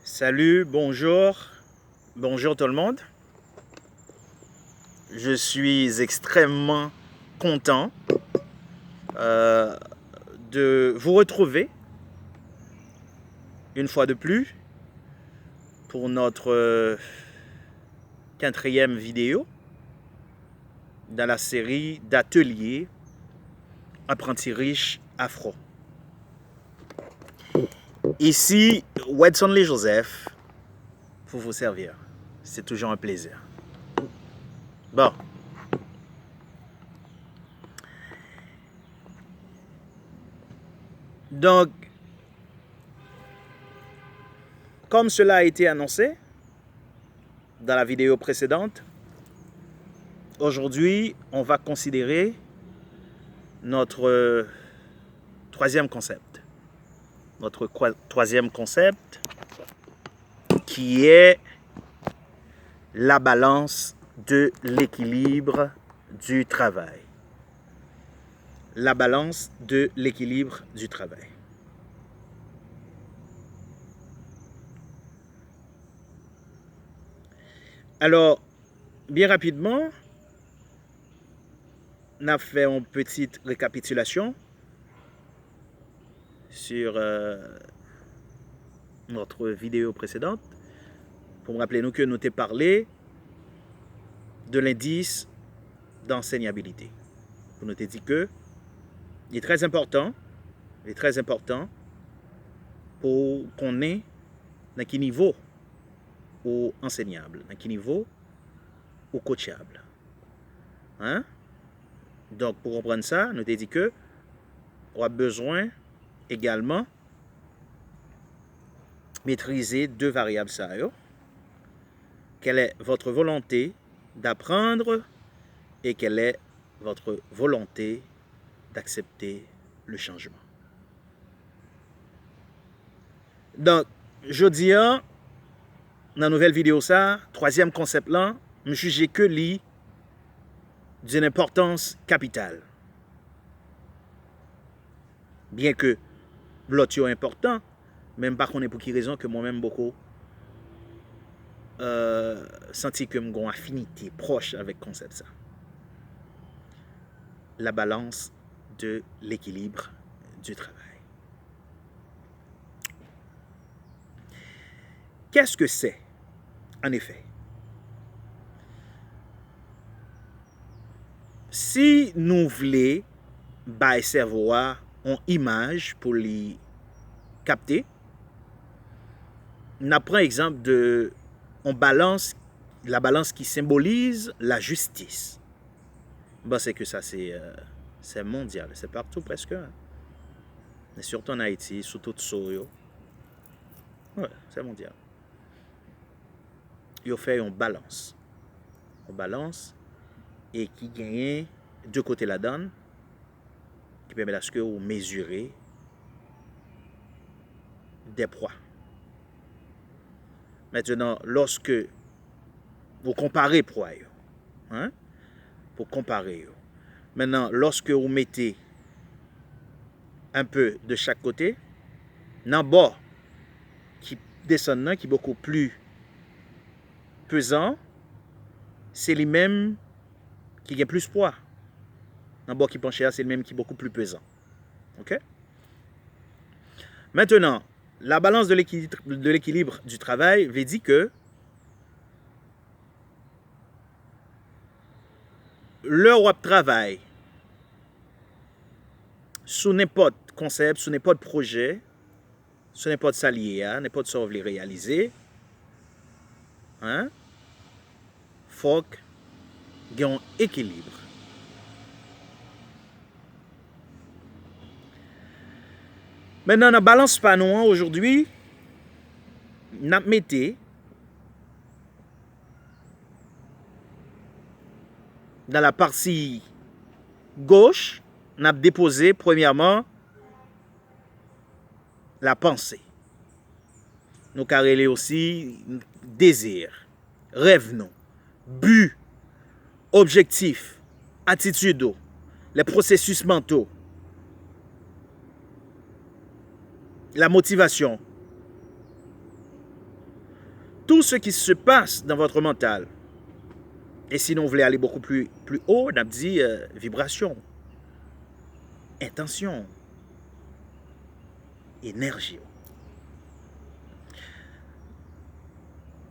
Salut, bonjour tout le monde. Je suis extrêmement content de vous retrouver une fois de plus pour notre quatrième vidéo dans la série d'ateliers Apprentis riches afro. Ici, Wedson Lee Joseph pour vous servir. C'est toujours un plaisir. Bon. Donc, comme cela a été annoncé dans la vidéo précédente, aujourd'hui, on va considérer notre troisième concept. Notre troisième concept qui est la balance de l'équilibre du travail. La balance de l'équilibre du travail. Alors, bien rapidement, on a fait une petite récapitulation sur notre vidéo précédente pour me rappeler nous que nous t'ai parlé de l'indice d'enseignabilité. Pour nous t'ai dit que il est très important pour qu'on ait dans quel niveau ou enseignable, dans quel niveau ou coachable. Hein? Donc, pour comprendre ça, nous t'ai dit que on a besoin également maîtriser deux variables ça. Quelle est votre volonté d'apprendre et quelle est votre volonté d'accepter le changement. Donc, je dis dans la nouvelle vidéo ça, troisième concept là, je juge que lui d'une importance capitale. Bien que l'autre est important, même pas qu'on est pour qui raison que moi-même beaucoup senti que j'ai une affinité proche avec le concept ça. La balance de l'équilibre du travail. Qu'est-ce que c'est, en effet? Si nous voulons bah cerveau en image pour les capter, on prend exemple de la balance qui symbolise la justice. Bon, c'est que ça c'est mondial, c'est partout presque. Mais surtout en Haïti, surtout Tsoyo. Ouais, c'est mondial. Il fait une balance. Une balance et qui gagne deux côtés la donne qui permet à ce que vous mesurez des poids. Maintenant, lorsque vous comparez poids, hein, pour comparer. Maintenant, lorsque vous mettez un peu de chaque côté, dans bas qui descend, qui est beaucoup plus pesant, c'est les mêmes qui a plus poids. Dans bas qui penche, c'est le même qui est beaucoup plus pesant. OK? Maintenant, la balance de l'équilibre du travail veut dire que le web travail sous n'importe concept, sous n'importe projet, sous n'importe salier, n'importe ce que vous voulez réaliser, hein, faut qu'il y ait un équilibre. Maintenant, dans la balance panneau aujourd'hui, nous mettons dans la partie gauche, nous avons déposé premièrement la pensée. Nous carrelons aussi désir, rêve, but, objectif, attitude, les processus mentaux, la motivation, tout ce qui se passe dans votre mental. Et sinon, vous voulez aller beaucoup plus haut, on a dit vibration, intention, énergie.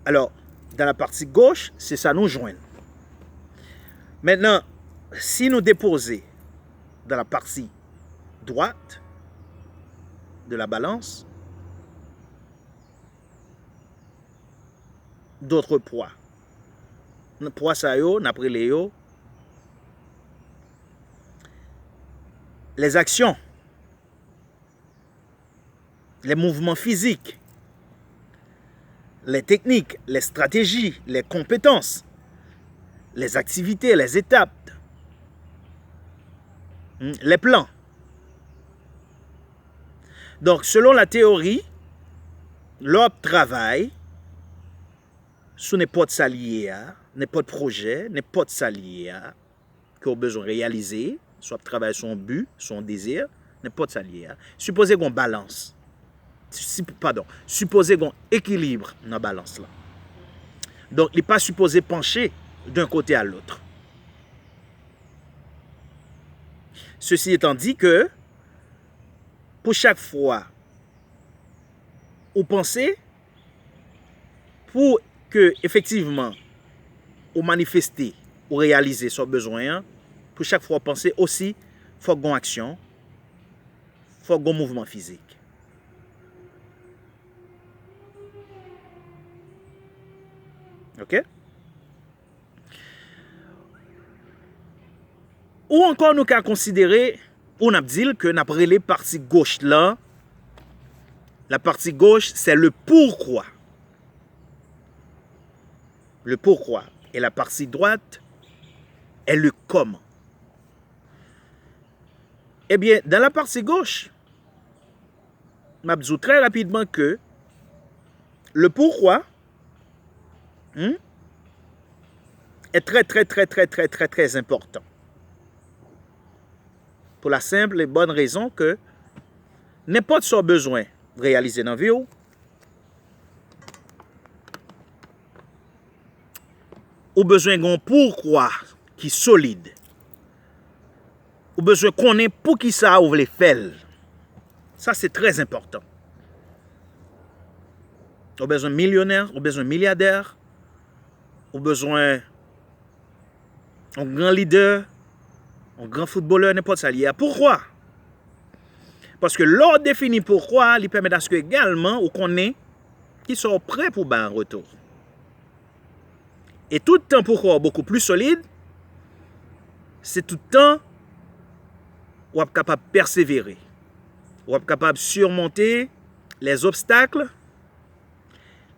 Alors, dans la partie gauche, c'est ça nous joint. Maintenant, si nous déposons dans la partie droite de la balance d'autres poids. Poids ça yo, n'après les yo, les actions, les mouvements physiques, les techniques, les stratégies, les compétences, les activités, les étapes, les plans. Donc, selon la théorie, l'homme travaille sous n'importe salier, n'importe projet, n'importe salier qu'on a besoin de réaliser, soit travailler son but, son désir, n'importe salier. Supposez qu'on balance. Supposez qu'on équilibre dans la balance là. Donc, il n'est pas supposé pencher d'un côté à l'autre. Ceci étant dit que, pour chaque fois, vous pensez, pour que, effectivement, vous manifestez, ou réalisez son besoin, pour chaque fois, vous pensez aussi, il faut qu'on action, il faut qu'on mouvement physique. OK? Ou encore, nous avons considéré, on a dit que nous avons les parties gauche là. La partie gauche, c'est le pourquoi. Le pourquoi. Et la partie droite est le comment. Eh bien, dans la partie gauche, je dis très rapidement que le pourquoi est très important. Pour la simple et bonne raison que n'importe son besoin de réaliser dans la vie, ou besoin d'un pourquoi qui est solide. Ou besoin qu'on ait pour qui ça ou les faire. Ça, c'est très important. Ou besoin millionnaire, ou besoin milliardaire, ou besoin un grand leader, un grand footballeur, n'importe ça lié. Pourquoi? Parce que l'ordre définit pourquoi, il permet à ce que également, ou qu'on ait qui sont prêts pour un retour. Et tout le temps pourquoi beaucoup plus solide, c'est tout le temps où on est capable de persévérer, où on est capable de surmonter les obstacles,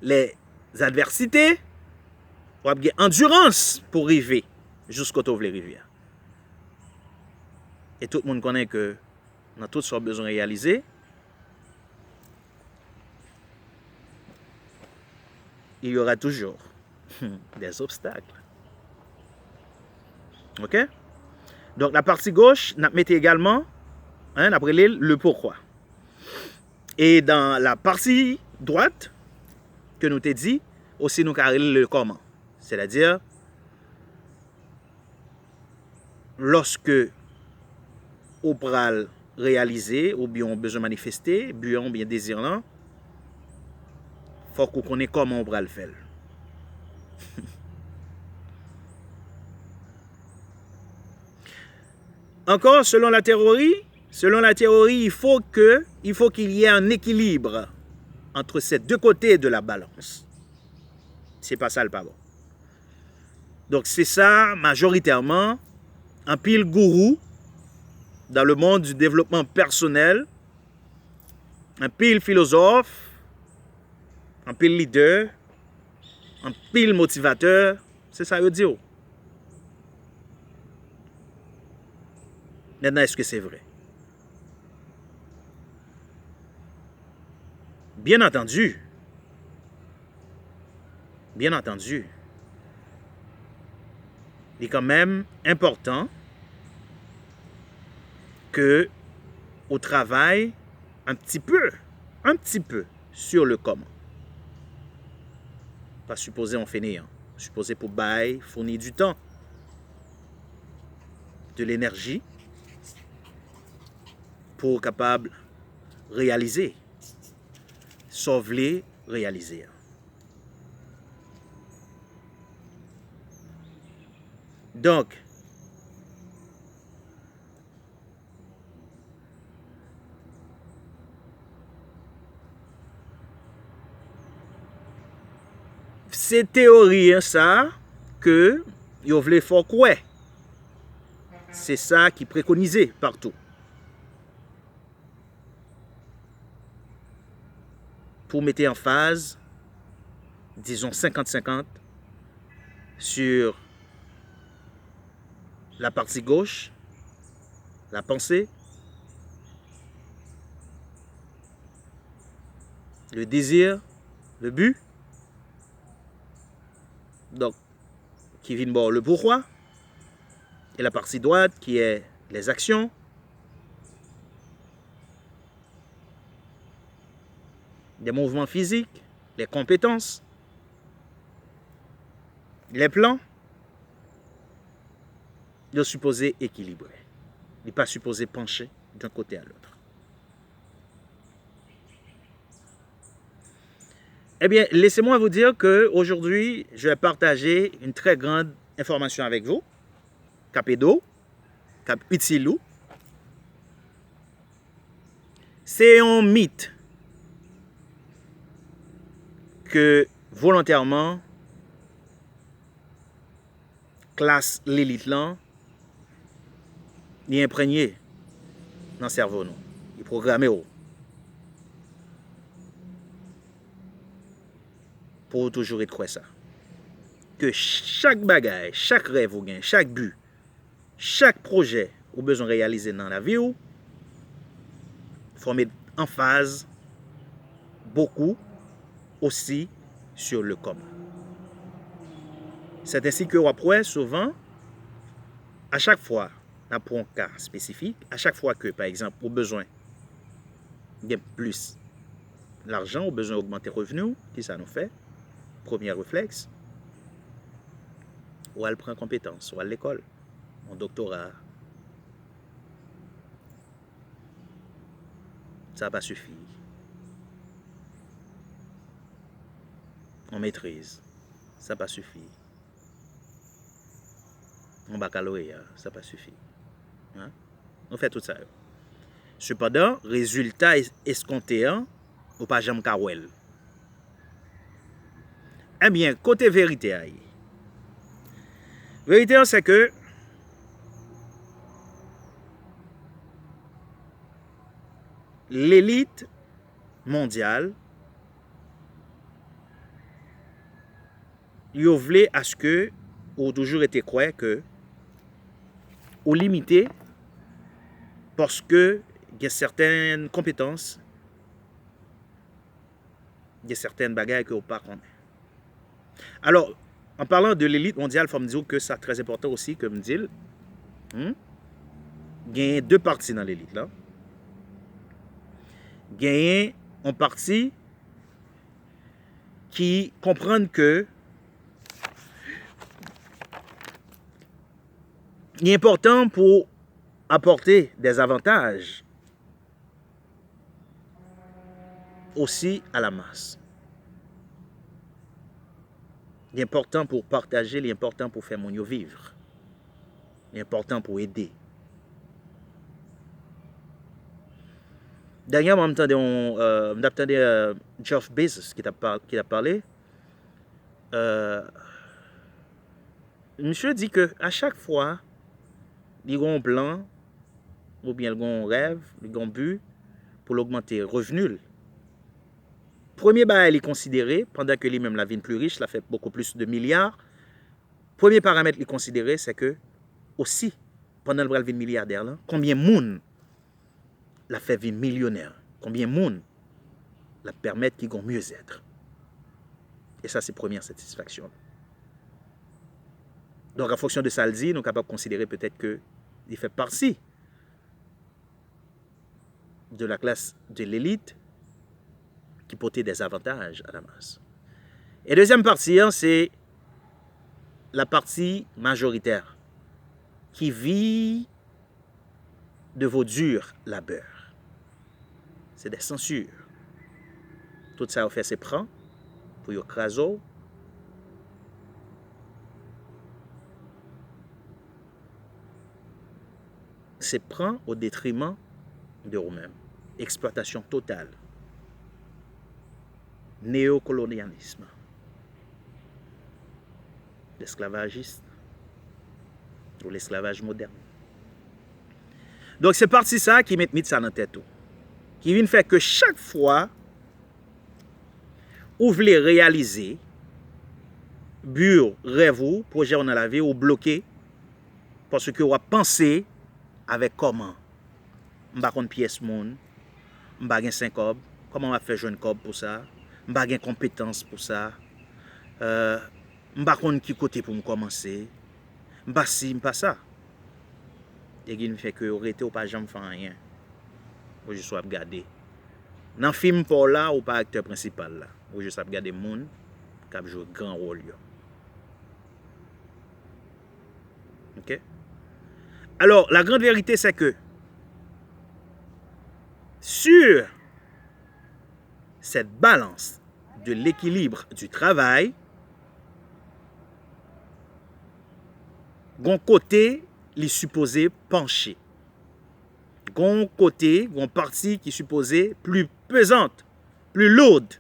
les adversités, où on a endurance pour arriver jusqu'au tour de rivière. Et tout le monde connaît que dans tout ce besoin réalisé, il y aura toujours des obstacles. OK? Donc, la partie gauche, nous mettons également, après le pourquoi. Et dans la partie droite, que nous t'ai dit, aussi nous avons le comment. C'est-à-dire, lorsque on pral réaliser, ou bien on besoin manifester, bien désirant, il faut qu'on connaisse comment on pral le faire. Encore, selon la théorie, il faut qu'il y ait un équilibre entre ces deux côtés de la balance. C'est pas ça le pas bon. Donc c'est ça, majoritairement, un pile gourou dans le monde du développement personnel, un pile philosophe, un pile leader, un pile motivateur, c'est ça, je dis. Maintenant, est-ce que c'est vrai? Bien entendu. Il est quand même important que on travaille un petit peu sur le comment. Pas supposé en finir. Supposé pour bail, fournir du temps, de l'énergie, pour capable réaliser, sauver, réaliser. Donc, c'est théorie ça que vous voulez faire quoi. C'est ça qui est préconisé partout. Pour mettre en phase, disons 50-50, sur la partie gauche, la pensée, le désir, le but, donc qui vient de le pourquoi, et la partie droite qui est les actions, les mouvements physiques, les compétences, les plans. Il est supposé équilibrer. Il n'est pas supposé pencher d'un côté à l'autre. Eh bien, laissez-moi vous dire qu'aujourd'hui, je vais partager une très grande information avec vous. Capedo, cap utilou. C'est un mythe que volontairement, classe l'élite là, il est imprégné dans le cerveau. Il est programmé pour toujours être quoi ça. Que chaque bagaille, chaque rêve ou gain, chaque but, chaque projet ou besoin de réaliser dans la vie, il faut mettre en phase beaucoup aussi sur le comment. C'est ainsi que après, souvent, à chaque fois, on prend un cas spécifique, à chaque fois que, par exemple, au besoin de plus l'argent, au besoin d'augmenter les revenus, qu'est-ce que ça nous fait? Premier réflexe, ou elle prend compétence, ou à l'école, en doctorat. Ça va suffire. On maîtrise, ça va suffire. En baccalauréat, ça va suffire. Hein? On fait tout ça. Cependant, résultat escompté, ou pas jamais kawel. Eh bien, côté vérité, vérité, c'est que l'élite mondiale, il voulait à ce que, ou toujours été croyant que, ou limité, parce que il y a certaines compétences, il y a certaines bagailles que vous pas connaissez. Alors, en parlant de l'élite mondiale, il faut me dire que c'est très important aussi, comme dit, il y a deux parties dans l'élite là. Il y a une partie qui comprennent que il est important pour apporter des avantages aussi à la masse. Il est important pour partager, il est important pour faire mon vivre. Il est important pour aider. Dernièrement, j'entendais Jeff Bezos qui a parlé. Monsieur dit que à chaque fois, il y a un plan, ou bien il y a un rêve, il y a un but pour augmenter le revenu. Premier bail, il est considéré, pendant que lui-même la vie plus riche, la fait beaucoup plus de milliards. Premier paramètre, il est considéré, c'est que aussi, pendant le vie milliardaire, là, combien de monde la fait vie millionnaire, combien de monde la permettre qu'ils vont mieux être. Et ça, c'est première satisfaction. Donc, en fonction de ça, nous sommes capables de considérer peut-être qu'il fait partie de la classe de l'élite qui portait des avantages à la masse. Et deuxième partie, hein, c'est la partie majoritaire qui vit de vos durs labeurs. C'est des censures. Tout ça, on fait ses prends pour y écraser. C'est prend au détriment de vous-même. Exploitation totale. Néocolonialisme. L'esclavagiste ou l'esclavage moderne. Donc c'est parti ça qui met ça dans la tête. Qui vient faire que chaque fois vous voulez réaliser but, rêve, projet dans la vie ou bloqué parce que vous pensez avec comment m'pa konn pièce moun, m'pa gen 5 cob, comment on va faire jeune cob pour ça, m'pa gen compétence pour ça. M'pa konn qui côté pour me commencer. M'pa si, m'pa ça. Et qui fait que arrêter ou pas jamais faire rien. Ou juste regarder. Dans film pour là ou pas acteur principal là, ou juste regarder moun qui a joué grand rôle yo. OK? Alors, la grande vérité c'est que sur cette balance de l'équilibre du travail, gon côté li supposé pencher. Gon côté, gon partie qui supposé plus pesante, plus lourde.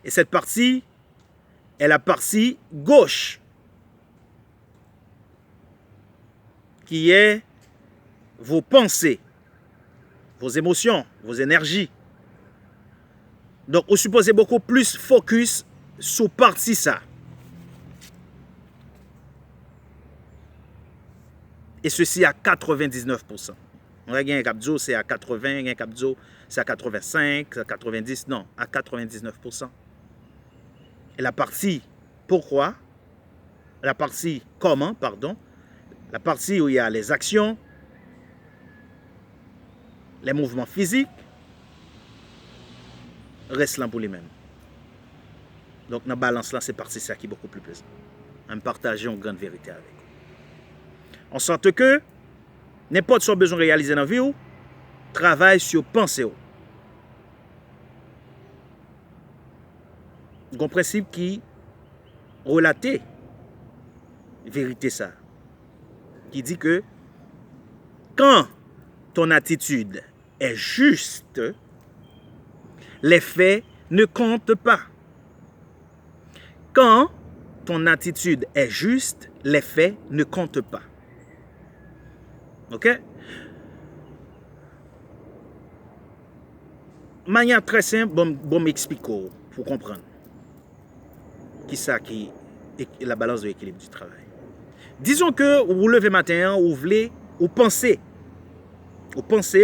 Et cette partie est la partie gauche, qui est vos pensées, vos émotions, vos énergies. Donc, vous supposez beaucoup plus focus sur partie ça. Et ceci à 99%. On a un capzo, c'est à 80, un capzo, c'est à 85, à 90, non, à 99%. Et la partie pourquoi, la partie comment, pardon, la partie où il y a les actions, les mouvements physiques, restent là pour les mêmes. Donc, dans la balance là, c'est partie ça qui est beaucoup plus pesant. On partage une grande vérité avec. En sorte que n'importe ce besoin de réaliser dans la vie, travaille sur pensée. Un principe qui relate vérité ça, qui dit que quand ton attitude est juste, les faits ne comptent pas. Quand ton attitude est juste, les faits ne comptent pas. OK? Manière très simple, bon m'explique pour comprendre. Qui ça qui est la balance de l'équilibre du travail. Disons que vous vous levez matin, vous voulez, vous pensez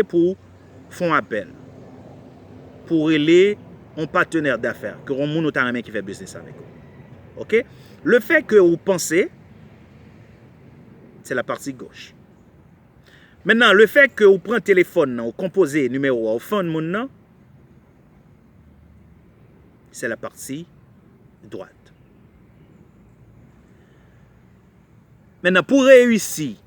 pour faire un appel, pour aller un partenaire d'affaires, que vous avez un qui fait business avec vous. OK? Le fait que vous pensez, c'est la partie gauche. Maintenant, le fait que vous prenez le téléphone, vous composez le numéro, vous faites mon c'est la partie droite. Maintenant, pour réussir,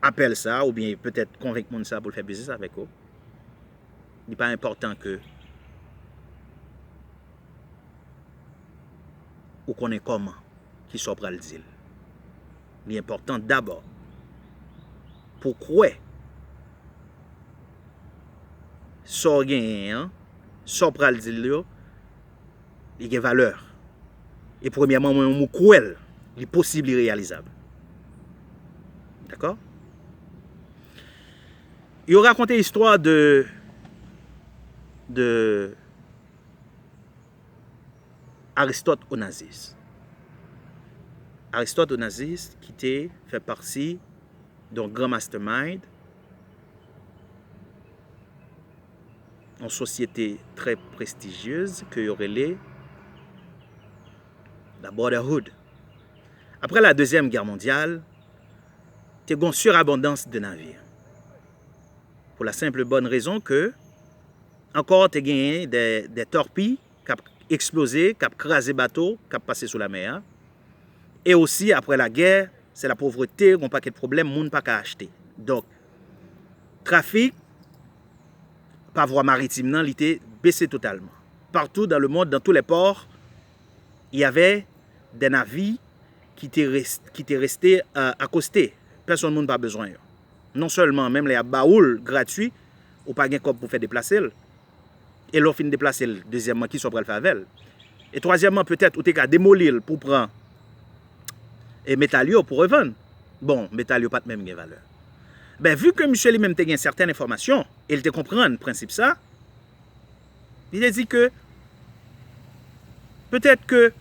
appelle ça, ou bien peut-être convaincre mon ça pour faire business avec vous, il n'est pas important que vous connaissez comment qui soit le dire. Il est important d'abord pourquoi so gen so pral dire il y a valeur. Et premièrement, moi croel, il est possible et réalisable. D'accord? Il a raconté l'histoire de Aristote Onassis. Aristote Onassis qui fait partie d'un grand mastermind en société très prestigieuse que y aurait la Brotherhood. Après la Deuxième Guerre mondiale, il y a une surabondance de navires. Pour la simple bonne raison que encore te gagné des torpilles qui ont explosé, qui ont crasé bateau, qui ont passé sous la mer. Et aussi, après la guerre, c'est la pauvreté, on pas de problème, monde pas qu'à acheter. Donc, trafic par voie maritime, non, il était baissé totalement. Partout dans le monde, dans tous les ports, il y avait des navires qui étaient restés accostés. Personne n'a pas besoin. Non seulement, même les baouls gratuits, ou pas de corps pour faire déplacer. Et l'on finit de déplacer. Deuxièmement, qui sont prêts à le faire avec. Et troisièmement, peut-être, ou t'es qu'à démolir pour prendre et métallio pour revendre. Bon, métallio pas de même valeur. Ben, vu que monsieur lui-même a certaines informations, il te comprend le principe ça, il a dit que peut-être que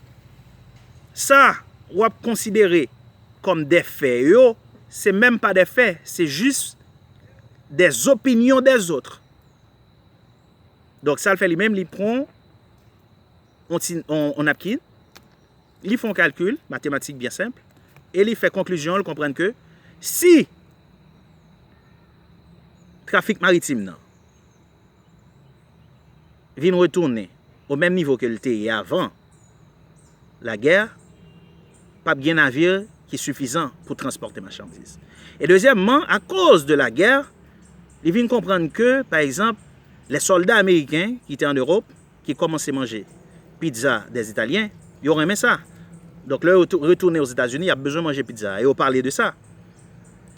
ça, on va considérer comme des faits, c'est même pas des faits, c'est juste des opinions des autres. Donc ça le fait lui-même, il prend on napkin, il fait un calcul mathématique bien simple, et il fait conclusion, il comprend que si trafic maritime non, vient retourner au même niveau que était avant la guerre, pas bien navire qui est suffisant pour transporter marchandises. Et deuxièmement, à cause de la guerre, ils viennent comprendre que, par exemple, les soldats américains qui étaient en Europe, qui commençaient à manger pizza des Italiens, ils auraient aimé ça. Donc, là, retourner aux États-Unis, il y a besoin de manger pizza. Et on parlait de ça.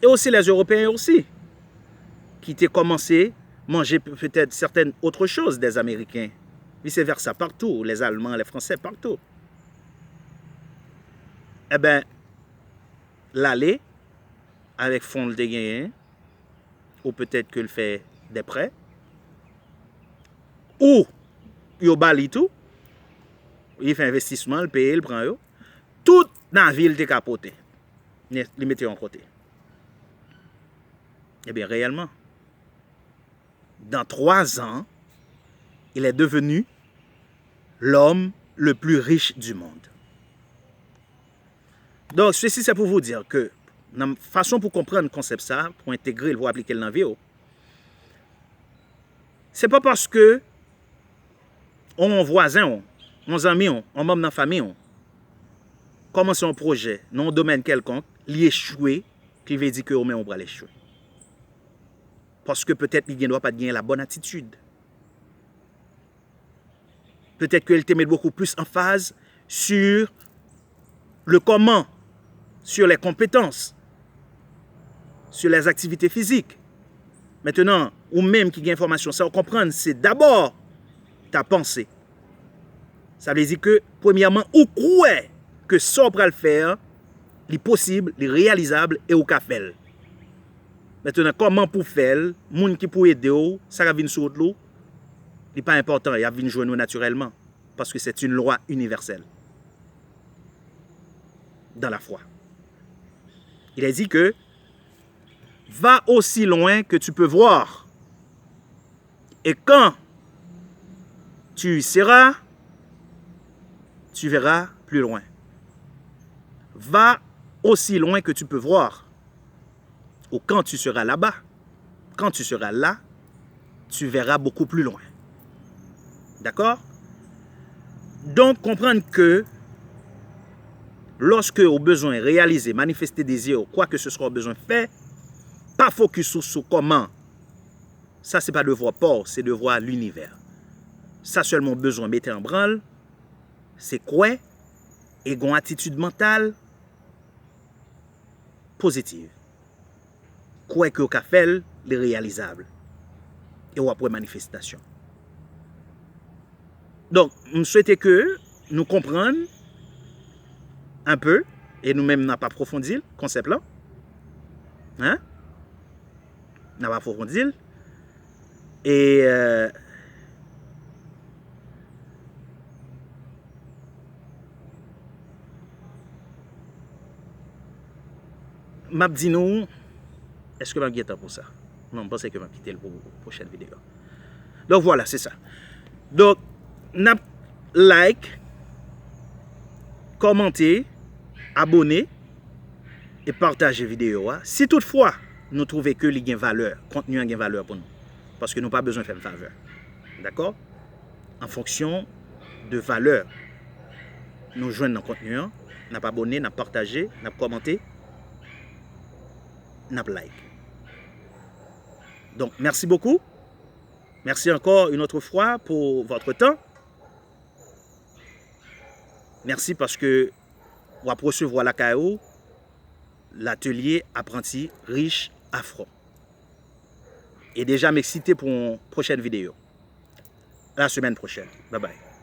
Et aussi les Européens aussi, qui étaient commencé à manger peut-être certaines autres choses des Américains. Vice-versa, partout. Les Allemands, les Français, partout. Eh bien, l'aller, avec fonds de gain, ou peut-être qu'il fait des prêts, ou il bali tout, il fait investissement, il paye, il prend, tout dans la ville est capoté. Il mettait en côté. Eh bien, réellement, dans 3 ans, il est devenu l'homme le plus riche du monde. Donc, ceci, c'est pour vous dire que, la façon pour comprendre le concept ça, pour intégrer le pour appliquer dans la vie, c'est pas parce que on voisin, on ami, on membre de la famille, commence un projet dans un domaine quelconque, il échoue, qui veut dire que on va l'échouer. Parce que peut-être il ne doit pas gagner la bonne attitude. Peut-être qu'il te met beaucoup plus en phase sur le comment, sur les compétences, sur les activités physiques. Maintenant, ou même qui gagne information, ça, on comprend, c'est d'abord ta pensée. Ça veut dire que, premièrement, ou croire que ça va le faire, c'est possible, c'est réalisable et au faire. Maintenant, comment pour faire, les gens qui peuvent aider, ça va venir sur l'eau, ce n'est pas important, il va venir jouer nous naturellement. Parce que c'est une loi universelle. Dans la foi. Il a dit que va aussi loin que tu peux voir. Et quand tu y seras, tu verras plus loin. Va aussi loin que tu peux voir. Ou quand tu seras là-bas, quand tu seras là, tu verras beaucoup plus loin. D'accord? Donc, comprendre que lorsque au besoin réaliser, manifester désir, quoi que ce soit au besoin faire, pas focus sur comment. Ça, c'est pas de voir port, c'est de voir l'univers. Ça seulement besoin mettre en branle, c'est quoi? Et une attitude mentale positive. Quoi que vous fait, les réalisables. Et ou après manifestation. Donc, je souhaite que nous comprenions un peu, et nous-mêmes n'avons pas approfondi le concept là. Hein? N'a pas approfondi. Et m'a dit nous, est-ce que je vais pour ça? Non, je pense que je vais quitter pour la prochaine vidéo. Donc voilà, c'est ça. Donc, like, commenter, abonner et partager la vidéo. Si toutefois, nous trouvons que il y a une valeur, contenu a une valeur pour nous. Parce que nous n'avons pas besoin de faire une faveur. D'accord? En fonction de valeur. Nous joignons dans le contenu, nous abonné, nous partagé, nous commenté, nous like. Donc, merci beaucoup. Merci encore une autre fois pour votre temps. Merci parce que vous allez recevoir la KO, l'atelier apprenti riche afro. Et déjà m'exciter pour une prochaine vidéo. La semaine prochaine. Bye bye.